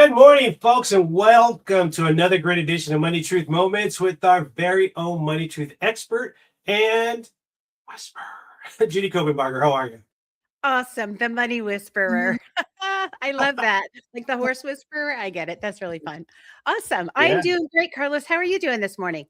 Good morning, folks, and welcome to another great edition of Money Truth Moments with our very own Money Truth expert and whisperer, Judy Copenbarger. How are you? Awesome. The money whisperer. I love that. Like the horse whisperer. I get it. That's really fun. Awesome. I'm Yeah, doing great, Carlos. How are you doing this morning?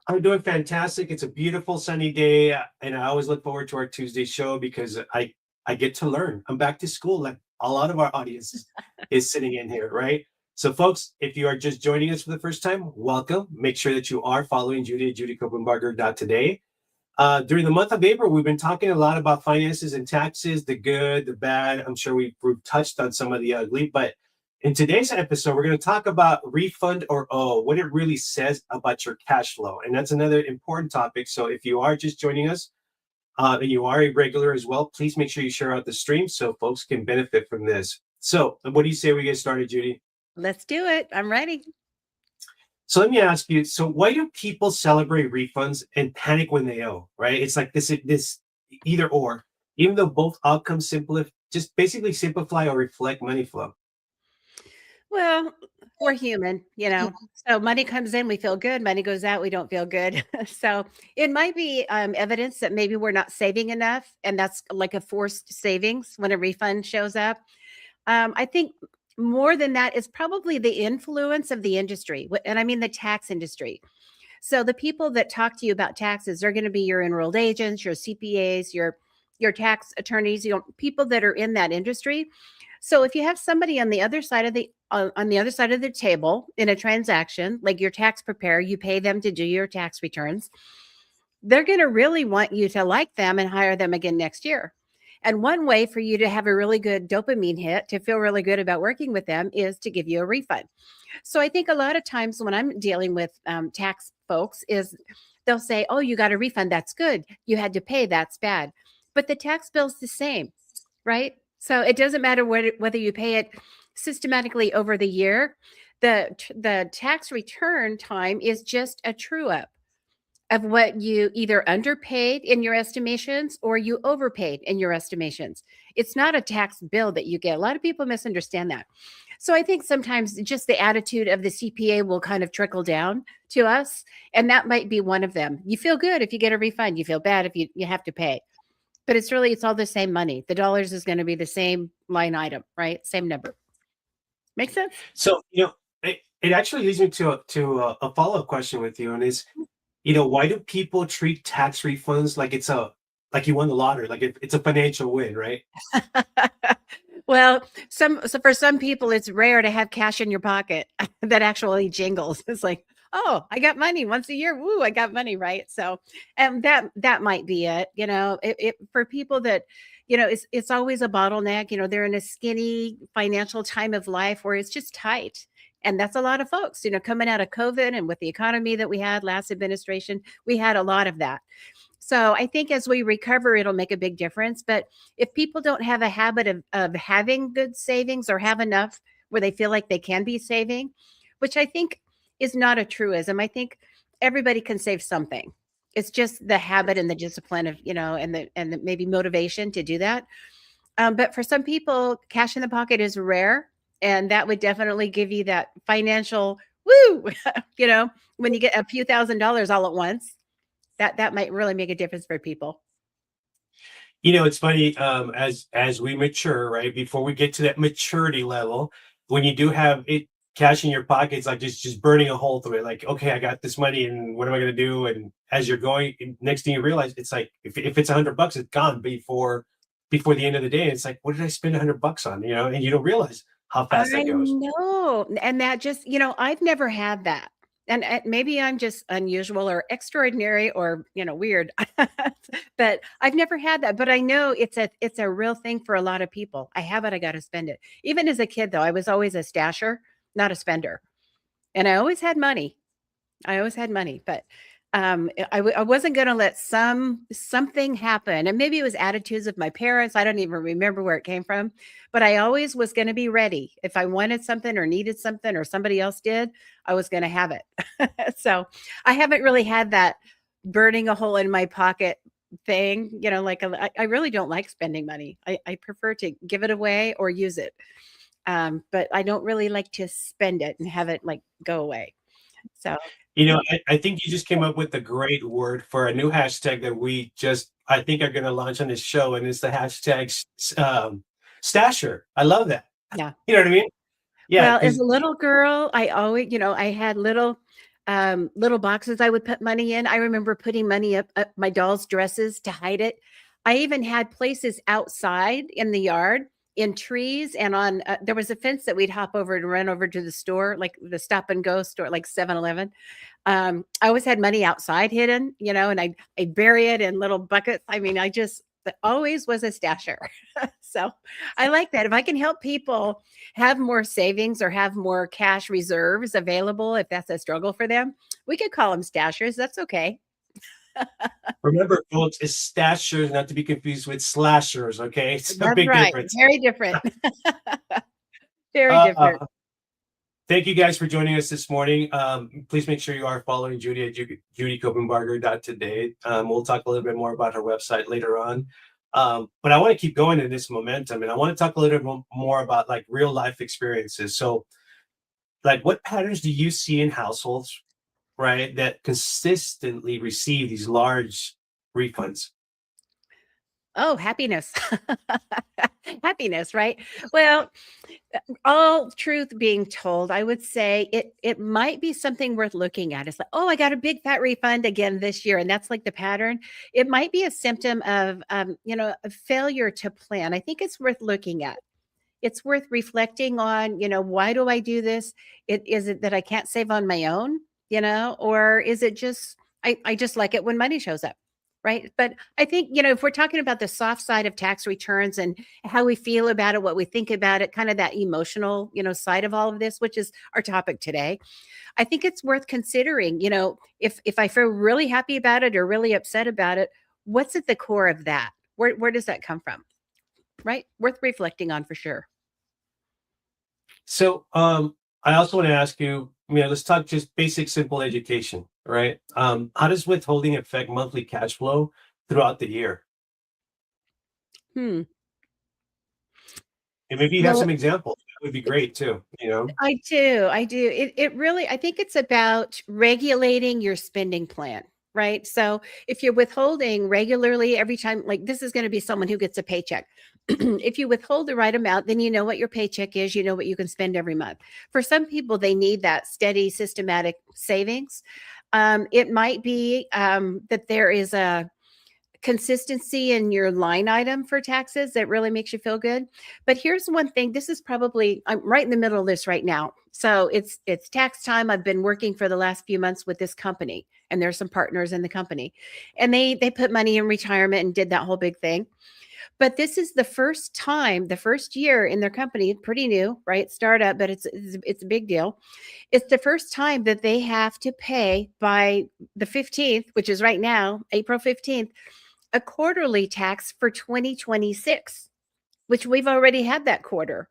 I'm doing fantastic. It's a beautiful sunny day, and I always look forward to our Tuesday show because I get to learn. I'm back to school, like a lot of our audience is sitting in here, right? So, folks, if you are just joining us for the first time, welcome. Make sure that you are following Judy at judycopenbarger.today. During the month of April, we've been talking a lot about finances and taxes, the good, the bad. I'm sure we've touched on some of the ugly, but in today's episode, we're going to talk about refund or owe, what it really says about your cash flow. And that's another important topic. So if you are just joining us and you are a regular as well, please make sure you share out the stream so folks can benefit from this. So what do you say we get started, Judy? Let's do it. I'm ready. So let me ask you, so why do people celebrate refunds and panic when they owe, right? It's like this either or, even though both outcomes just basically simplify or reflect money flow. Well, we're human. So money comes in, we feel good. Money goes out, we don't feel good. So it might be evidence that maybe we're not saving enough. And that's like a forced savings when a refund shows up. I think more than that is probably the influence of the industry, and I mean the tax industry. So the people that talk to you about taxes are going to be your enrolled agents, your CPAs, your tax attorneys, people that are in that industry. So if you have somebody on the other side of the table in a transaction, like your tax preparer, you pay them to do your tax returns. They're going to really want you to like them and hire them again next year. And one way for you to have a really good dopamine hit to feel really good about working with them is to give you a refund. So I think a lot of times when I'm dealing with tax folks is they'll say, "Oh, you got a refund. That's good. You had to pay. That's bad." But the tax bill's the same, right? So it doesn't matter whether you pay it systematically over the year. The tax return time is just a true up of what you either underpaid in your estimations or you overpaid in your estimations. It's not a tax bill that you get. A lot of people misunderstand that. So I think sometimes just the attitude of the CPA will kind of trickle down to us. And that might be one of them. You feel good if you get a refund. You feel bad if you have to pay. But it's all the same money. The dollars is going to be the same line item, right? Same number. Make sense? So, it actually leads me to a follow-up question with you, and is, why do people treat tax refunds like like you won the lottery, like it's a financial win, right? Well, so for some people, it's rare to have cash in your pocket that actually jingles. It's like, oh, I got money once a year. Woo, I got money, right? So, and that might be it. It for people that, it's always a bottleneck. They're in a skinny financial time of life where it's just tight. And that's a lot of folks, coming out of COVID and with the economy that we had last administration, we had a lot of that. So I think as we recover, it'll make a big difference. But if people don't have a habit of having good savings or have enough where they feel like they can be saving, which I think is not a truism. I think everybody can save something. It's just the habit and the discipline of, and the maybe motivation to do that. But for some people, cash in the pocket is rare. And that would definitely give you that financial woo, when you get a few $1,000s all at once that might really make a difference for people. It's funny, as we mature, right? Before we get to that maturity level, when you do have it cash in your pocket, it's like just burning a hole through it. Like, okay, I got this money, and what am I going to do? And as you're going, next thing you realize, it's like if it's $100, it's gone before the end of the day. It's like, what did I spend $100 on? And you don't realize how fast that I goes. know. And that just, I've never had that. And maybe I'm just unusual or extraordinary or, weird. But I've never had that. But I know it's a real thing for a lot of people. I have it, I got to spend it. Even as a kid, though, I was always a stasher, not a spender. And I always had money. But I wasn't going to let something happen. And maybe it was attitudes of my parents. I don't even remember where it came from, but I always was going to be ready. If I wanted something or needed something or somebody else did, I was going to have it. So I haven't really had that burning a hole in my pocket thing, like I really don't like spending money. I prefer to give it away or use it. But I don't really like to spend it and have it like go away. So I think you just came up with a great word for a new hashtag that we just, I think, are going to launch on this show, and it's the hashtag stasher. I love that. yeah. You know what I mean? Yeah, Well, as because a little girl, I always, I had little boxes I would put money in. I remember putting money up my doll's dresses to hide it. I even had places outside in the yard, in trees, and on there was a fence that we'd hop over and run over to the store, like the stop and go store, like 7-Eleven. I always had money outside hidden, and I'd bury it in little buckets. I mean, I just always was a stasher. So I like that. If I can help people have more savings or have more cash reserves available, if that's a struggle for them, we could call them stashers. That's okay. remember, folks, it's stashers, not to be confused with slashers. Okay, it's a That's big right. difference. Very different. Very Uh, different. Thank you guys for joining us this morning. Please make sure you are following Judy at Judy Copenbarger.today. We'll talk a little bit more about her website later on. But I want to keep going in this momentum, and I want to talk a little bit more about like real life experiences. So, like, what patterns do you see in households, right, that consistently receive these large refunds? Oh, happiness. Happiness, right? Well, all truth being told, I would say it might be something worth looking at. It's like, oh, I got a big fat refund again this year, and that's like the pattern. It might be a symptom of a failure to plan. I think it's worth looking at. It's worth reflecting on, why do I do this? Is it that I can't save on my own, or is it just I just like it when money shows up, right? But I think, if we're talking about the soft side of tax returns and how we feel about it, what we think about it, kind of that emotional, side of all of this, which is our topic today, I think it's worth considering, if I feel really happy about it or really upset about it, what's at the core of that? Where does that come from? Right? Worth reflecting on for sure. So, I also want to ask you, let's talk just basic, simple education, right? How does withholding affect monthly cash flow throughout the year? Hmm. And maybe you have Well, some examples. That would be great too, I do. I do. It really, I think it's about regulating your spending plan, right? So if you're withholding regularly every time, like this is going to be someone who gets a paycheck. If you withhold the right amount, then you know what your paycheck is, you know what you can spend every month. For some people, they need that steady, systematic savings. It might be that there is a consistency in your line item for taxes that really makes you feel good. But here's one thing, this is probably I'm right in the middle of this right now. So it's tax time. I've been working for the last few months with this company, and there's some partners in the company. And they put money in retirement and did that whole big thing. But this is the first time, the first year in their company, pretty new, right? Startup, but it's a big deal. It's the first time that they have to pay by the 15th, which is right now, April 15th, a quarterly tax for 2026, which we've already had that quarter.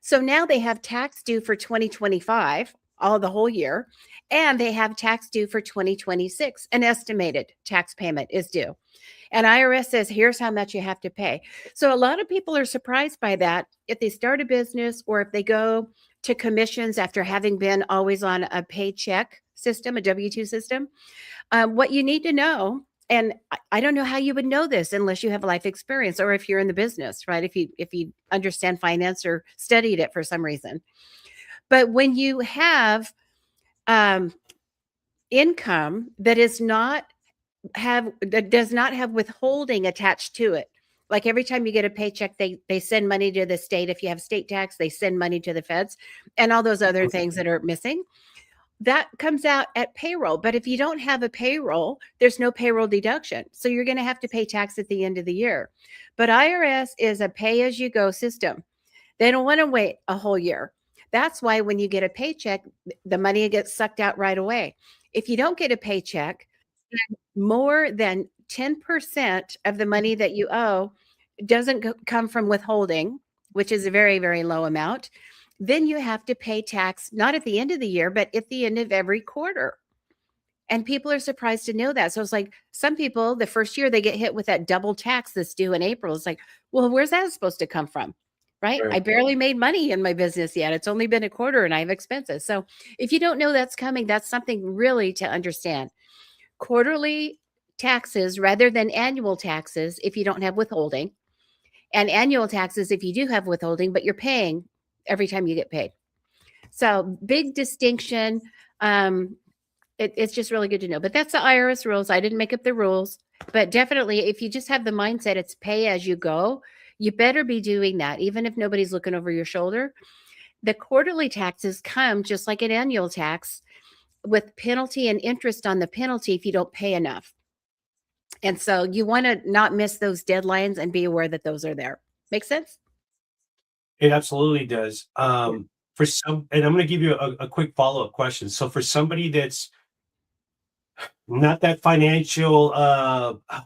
So now they have tax due for 2025, all the whole year, and they have tax due for 2026. An estimated tax payment is due. And IRS says, here's how much you have to pay. So a lot of people are surprised by that if they start a business or if they go to commissions after having been always on a paycheck system, a W-2 system. What you need to know, and I don't know how you would know this unless you have life experience or if you're in the business, right? If you understand finance or studied it for some reason. But when you have um, income that does not have withholding attached to it. Like every time you get a paycheck, they send money to the state. If you have state tax, they send money to the feds and all those other things that are missing. That comes out at payroll. But if you don't have a payroll, there's no payroll deduction. So you're going to have to pay tax at the end of the year. But IRS is a pay as you go system. They don't want to wait a whole year. That's why when you get a paycheck, the money gets sucked out right away. If you don't get a paycheck, more than 10% of the money that you owe doesn't come from withholding, which is a very, very low amount, then you have to pay tax not at the end of the year, but at the end of every quarter. And people are surprised to know that. So it's like some people, the first year they get hit with that double tax that's due in April. It's like, well, where's that supposed to come from? right? I Right. barely made money in my business yet. It's only been a quarter and I have expenses. So if you don't know that's coming, that's something really to understand. Quarterly taxes rather than annual taxes if you don't have withholding, and annual taxes if you do have withholding, but you're paying every time you get paid. So big distinction. Um, it's just really good to know. But that's the IRS rules. I didn't make up the rules. But definitely, if you just have the mindset it's pay as you go, you better be doing that, even if nobody's looking over your shoulder. The quarterly taxes come just like an annual tax with penalty and interest on the penalty if you don't pay enough. And so you want to not miss those deadlines and be aware that those are there. Make sense? It absolutely does. Yeah. For some, and I'm going to give you a quick follow-up question. So for somebody that's not that financial,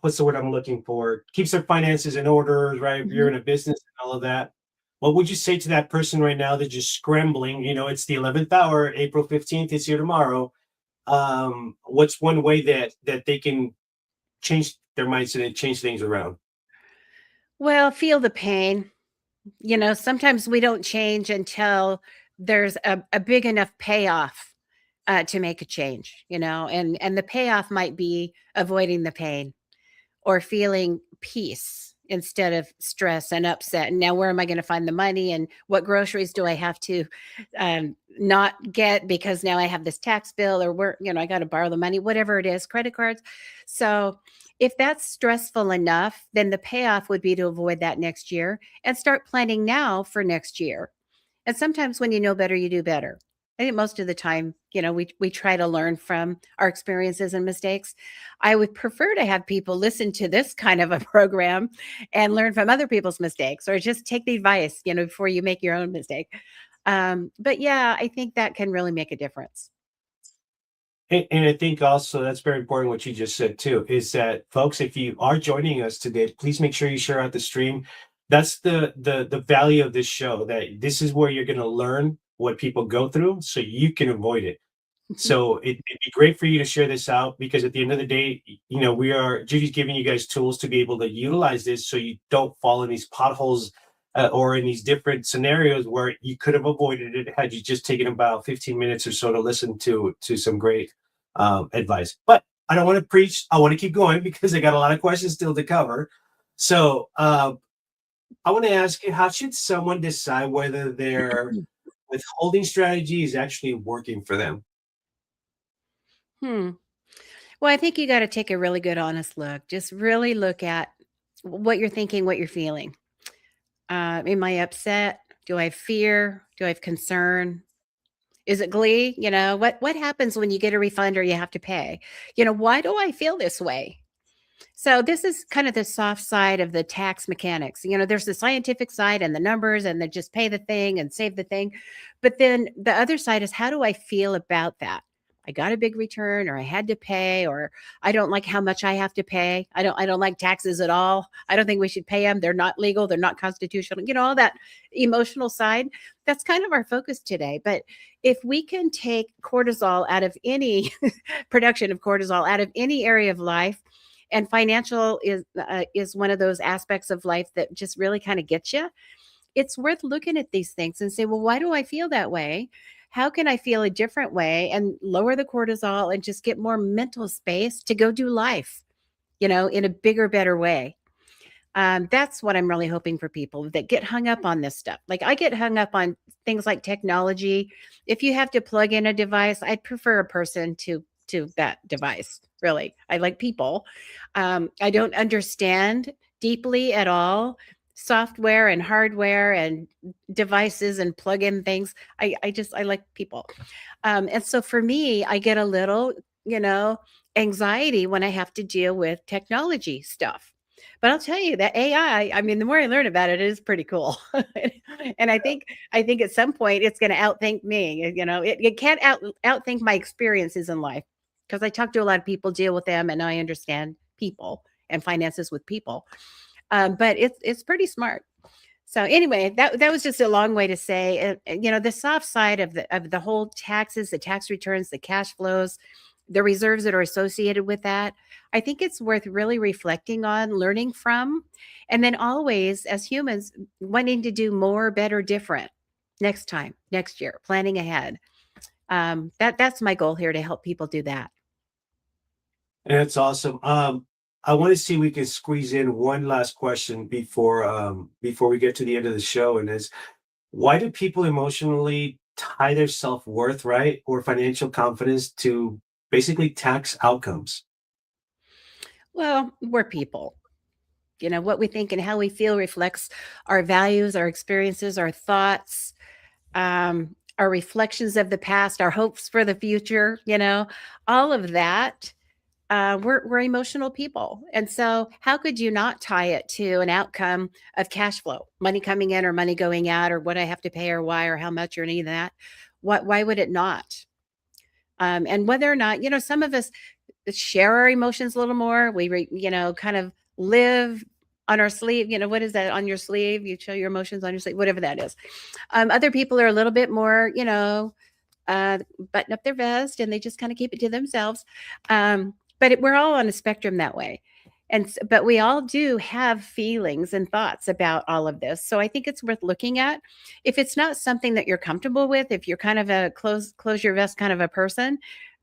what's the word I'm looking for? Keeps their finances in order, right? If you're Mhm. in a business and all of that. What would you say to that person right now that's just scrambling? It's the 11th hour, April 15th is here tomorrow. What's one way that they can change their mindset and change things around? Well, feel the pain. Sometimes we don't change until there's a big enough payoff to make a change, and the payoff might be avoiding the pain or feeling peace instead of stress and upset. And now, where am I going to find the money? And what groceries do I have to not get because now I have this tax bill, or I got to borrow the money, whatever it is, credit cards. So, if that's stressful enough, then the payoff would be to avoid that next year and start planning now for next year. And sometimes when you know better, you do better. I think most of the time, we try to learn from our experiences and mistakes. I would prefer to have people listen to this kind of a program and learn from other people's mistakes, or just take the advice, before you make your own mistake. But yeah, I think that can really make a difference. And I think also that's very important what you just said too, is that folks, if you are joining us today, please make sure you share out the stream. That's the value of this show, that this is where you're going to learn what people go through so you can avoid it. So it'd be great for you to share this out, because at the end of the day, Judy's giving you guys tools to be able to utilize this so you don't fall in these potholes, or in these different scenarios where you could have avoided it had you just taken about 15 minutes or so to listen to some great advice. But I don't want to preach. I want to keep going because I got a lot of questions still to cover. So I want to ask you, how should someone decide whether their withholding strategy is actually working for them? Hmm. Well, I think you got to take a really good, honest look. Just really look at what you're thinking, what you're feeling. Am I upset? Do I have fear? Do I have concern? Is it glee? What happens when you get a refund or you have to pay? Why do I feel this way? So this is kind of the soft side of the tax mechanics. There's the scientific side and the numbers and the just pay the thing and save the thing. But then the other side is, how do I feel about that? I got a big return, or I had to pay, or I don't like how much I have to pay. I don't like taxes at all. I don't think we should pay them. They're not legal, they're not constitutional. All that emotional side. That's kind of our focus today. But if we can take cortisol out of any production of cortisol out of any area of life, and financial is one of those aspects of life that just really kind of gets you. It's worth looking at these things and say, well, why do I feel that way? How can I feel a different way and lower the cortisol and just get more mental space to go do life, in a bigger, better way? That's what I'm really hoping for people that get hung up on this stuff. Like, I get hung up on things like technology. If you have to plug in a device, I'd prefer a person to that device. Really, I like people. I don't understand deeply at all software and hardware and devices and plug-in things. I like people. And so for me, I get a little, anxiety when I have to deal with technology stuff. But I'll tell you that AI, I mean, the more I learn about it, it is pretty cool. And I think at some point it's going to outthink me. It can't outthink my experiences in life, because I talk to a lot of people, deal with them, and I understand people and finances with people. But it's pretty smart. So anyway, that was just a long way to say, the soft side of the whole taxes, the tax returns, the cash flows, the reserves that are associated with that, I think it's worth really reflecting on, learning from, and then always, as humans, wanting to do more, better, different next time, next year, planning ahead. That's my goal here, to help people do that. That's awesome. I want to see if we can squeeze in one last question before we get to the end of the show, and is why do people emotionally tie their self-worth, right, or financial confidence to basically tax outcomes? Well, we're people. What we think and how we feel reflects our values, our experiences, our thoughts, our reflections of the past, our hopes for the future, all of that. We're emotional people. And so, how could you not tie it to an outcome of cash flow, money coming in or money going out, or what I have to pay or why or how much or any of that? Why would it not? And whether or not, some of us share our emotions a little more. Kind of live on our sleeve. What is that on your sleeve? You show your emotions on your sleeve, whatever that is. Other people are a little bit more, uh, button up their vest and they just kind of keep it to themselves. We're all on a spectrum that way. But we all do have feelings and thoughts about all of this. So I think it's worth looking at. If it's not something that you're comfortable with, if you're kind of a close your vest kind of a person,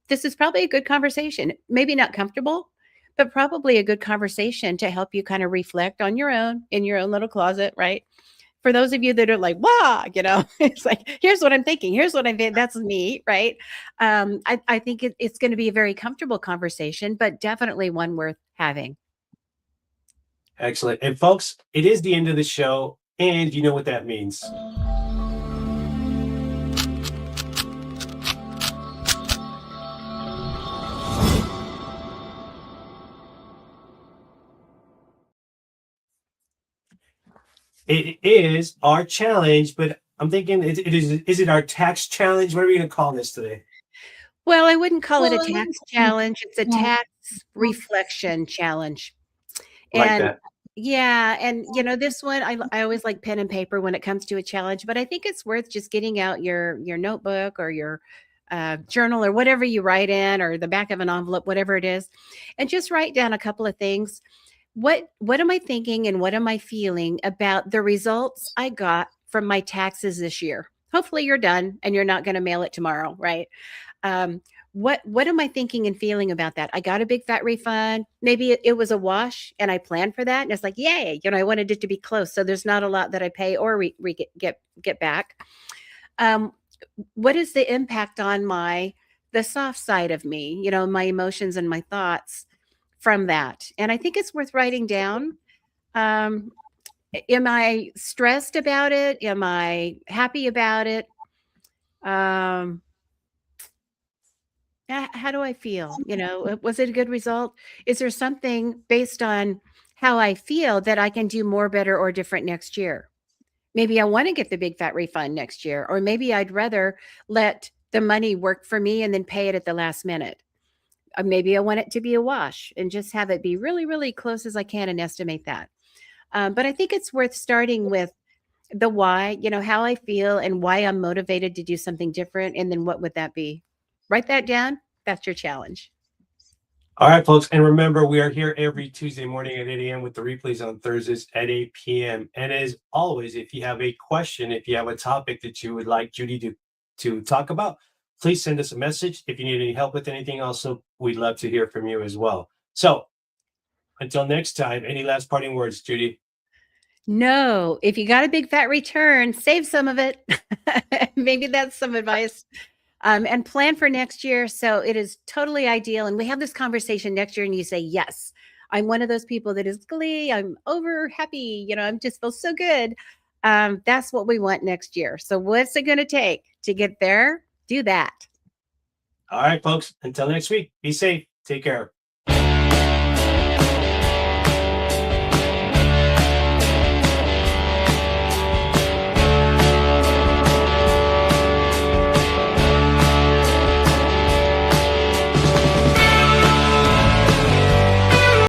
this is probably a good conversation. Maybe not comfortable, but probably a good conversation to help you kind of reflect on your own in your own little closet, right? For those of you that are like, wow, it's like, here's what I'm thinking. Here's what I'm thinking. That's me, right? I think it's going to be a very comfortable conversation, but definitely one worth having. Excellent. And folks, it is the end of the show, and you know what that means. It is our challenge, but I'm thinking, is it our tax challenge? What are we going to call this today? Well, I wouldn't call it a tax challenge. It's a tax reflection challenge. Like And that. yeah, and this one, I always like pen and paper when it comes to a challenge, but I think it's worth just getting out your notebook or your journal or whatever you write in, or the back of an envelope, whatever it is, and just write down a couple of things. What am I thinking and what am I feeling about the results I got from my taxes this year? Hopefully you're done and you're not going to mail it tomorrow, right? Um, what am I thinking and feeling about that? I got a big fat refund. Maybe it was a wash and I planned for that. And it's like, yay, I wanted it to be close. So there's not a lot that I pay or get back. Um, what is the impact on the soft side of me, my emotions and my thoughts from that? And I think it's worth writing down. Um, am I stressed about it? Am I happy about it? Um, how do I feel? Was it a good result? Is there something based on how I feel that I can do more, better, or different next year? Maybe I want to get the big fat refund next year, or maybe I'd rather let the money work for me and then pay it at the last minute. Maybe I want it to be a wash and just have it be really, really close as I can and estimate that. But I think it's worth starting with the why, how I feel and why I'm motivated to do something different. And then what would that be? Write that down. That's your challenge. All right, folks. And remember, we are here every Tuesday morning at 8 a.m. with the replays on Thursdays at 8 p.m. And as always, if you have a question, if you have a topic that you would like Judy to talk about, please send us a message. If you need any help with anything, also, we'd love to hear from you as well. So until next time, any last parting words, Judy? No, if you got a big fat return, save some of it. Maybe that's some advice. And plan for next year. So it is totally ideal. And we have this conversation next year, and you say, yes, I'm one of those people that is glee. I'm over happy. I'm just feel so good. That's what we want next year. So what's it going to take to get there? Do that. All right, folks. Until next week, be safe. Take care.